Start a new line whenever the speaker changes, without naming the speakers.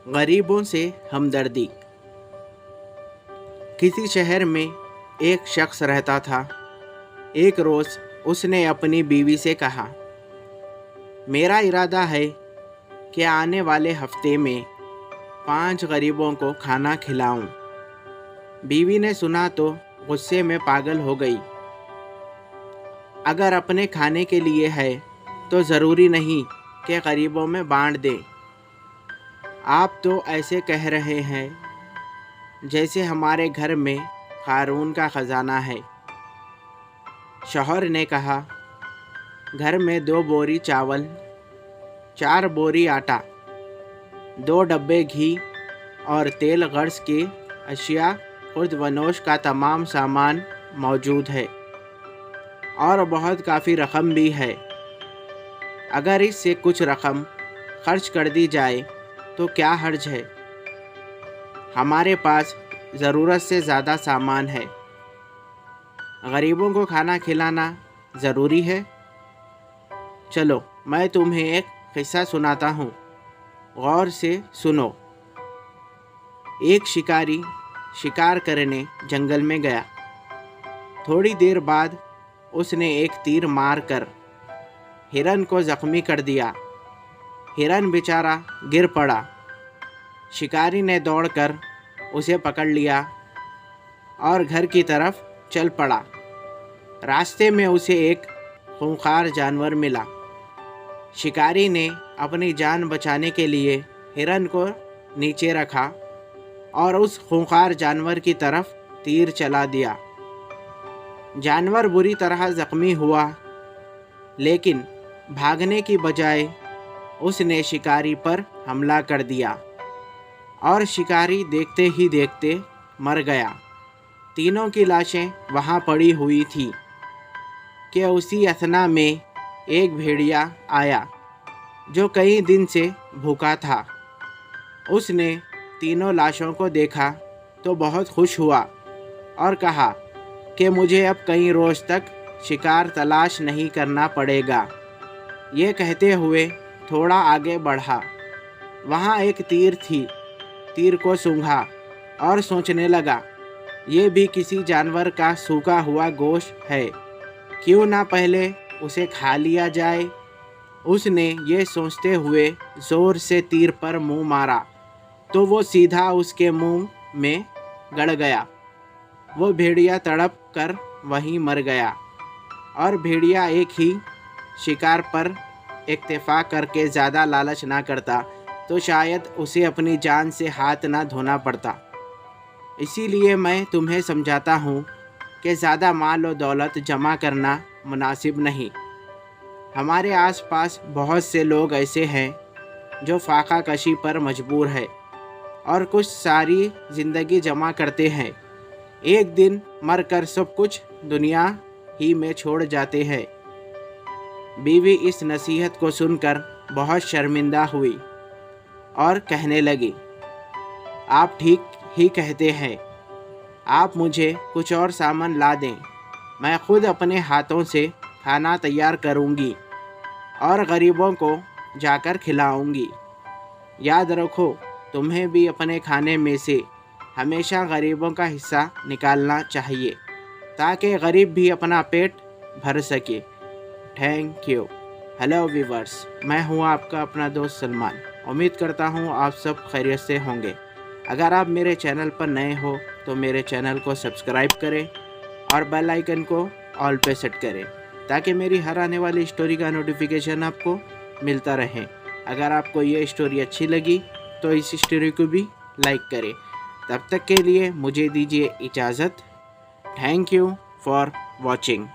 गरीबों से हमदर्दी। किसी शहर में एक शख्स रहता था। एक रोज़ उसने अपनी बीवी से कहा, मेरा इरादा है कि आने वाले हफ्ते में 5 गरीबों को खाना खिलाऊं। बीवी ने सुना तो गुस्से में पागल हो गई। अगर अपने खाने के लिए है तो ज़रूरी नहीं कि गरीबों में बांट दें। आप तो ऐसे कह रहे हैं जैसे हमारे घर में क़ारून का ख़जाना है। शौहर ने कहा, घर में 2 बोरी चावल, 4 बोरी आटा, 2 डब्बे घी और तेल गर्ज की अशिया खुर्द वनोश का तमाम सामान मौजूद है और बहुत काफ़ी रकम भी है। अगर इससे कुछ रकम खर्च कर दी जाए तो क्या हर्ज है। हमारे पास ज़रूरत से ज़्यादा सामान है। गरीबों को खाना खिलाना ज़रूरी है। चलो मैं तुम्हें एक किस्सा सुनाता हूँ, गौर से सुनो। एक शिकारी शिकार करने जंगल में गया। थोड़ी देर बाद उसने एक तीर मारकर हिरन को ज़ख्मी कर दिया। हिरन बेचारा गिर पड़ा। शिकारी ने दौड़कर उसे पकड़ लिया और घर की तरफ चल पड़ा। रास्ते में उसे एक खूंखार जानवर मिला। शिकारी ने अपनी जान बचाने के लिए हिरन को नीचे रखा और उस खूंखार जानवर की तरफ तीर चला दिया। जानवर बुरी तरह ज़ख्मी हुआ, लेकिन भागने की बजाय उसने शिकारी पर हमला कर दिया और शिकारी देखते ही देखते मर गया। तीनों की लाशें वहाँ पड़ी हुई थी कि उसी अथना में एक भेड़िया आया जो कई दिन से भूखा था। उसने तीनों लाशों को देखा तो बहुत खुश हुआ और कहा कि मुझे अब कई रोज़ तक शिकार तलाश नहीं करना पड़ेगा। ये कहते हुए थोड़ा आगे बढ़ा। वहाँ एक तीर थी। तीर को सूंघा और सोचने लगा, ये भी किसी जानवर का सूखा हुआ गोश्त है, क्यों ना पहले उसे खा लिया जाए। उसने ये सोचते हुए ज़ोर से तीर पर मुंह मारा तो वो सीधा उसके मुंह में गड़ गया। वो भेड़िया तड़प कर वहीं मर गया और भेड़िया एक ही शिकार पर इक्तफा करके ज़्यादा लालच ना करता तो शायद उसे अपनी जान से हाथ ना धोना पड़ता। इसीलिए मैं तुम्हें समझाता हूँ कि ज़्यादा माल और दौलत जमा करना मुनासिब नहीं। हमारे आसपास बहुत से लोग ऐसे हैं जो फाका कशी पर मजबूर है और कुछ सारी ज़िंदगी जमा करते हैं। एक दिन मरकर सब कुछ दुनिया ही में छोड़ जाते हैं। बीवी इस नसीहत को सुनकर बहुत शर्मिंदा हुई और कहने लगी, आप ठीक ही कहते हैं। आप मुझे कुछ और सामान ला दें, मैं खुद अपने हाथों से खाना तैयार करूंगी और गरीबों को जाकर खिलाऊंगी। याद रखो, तुम्हें भी अपने खाने में से हमेशा गरीबों का हिस्सा निकालना चाहिए ताकि गरीब भी अपना पेट भर सके। Thank you. हेलो व्यूअर्स, मैं हूँ आपका अपना दोस्त सलमान। उम्मीद करता हूँ आप सब खैरियत से होंगे। अगर आप मेरे चैनल पर नए हो तो मेरे चैनल को सब्सक्राइब करें और बेल आइकन को ऑल पे सेट करें ताकि मेरी हर आने वाली स्टोरी का नोटिफिकेशन आपको मिलता रहे। अगर आपको ये स्टोरी अच्छी लगी तो इस स्टोरी को भी लाइक करें। तब तक के लिए मुझे दीजिए इजाज़त। Thank you for watching.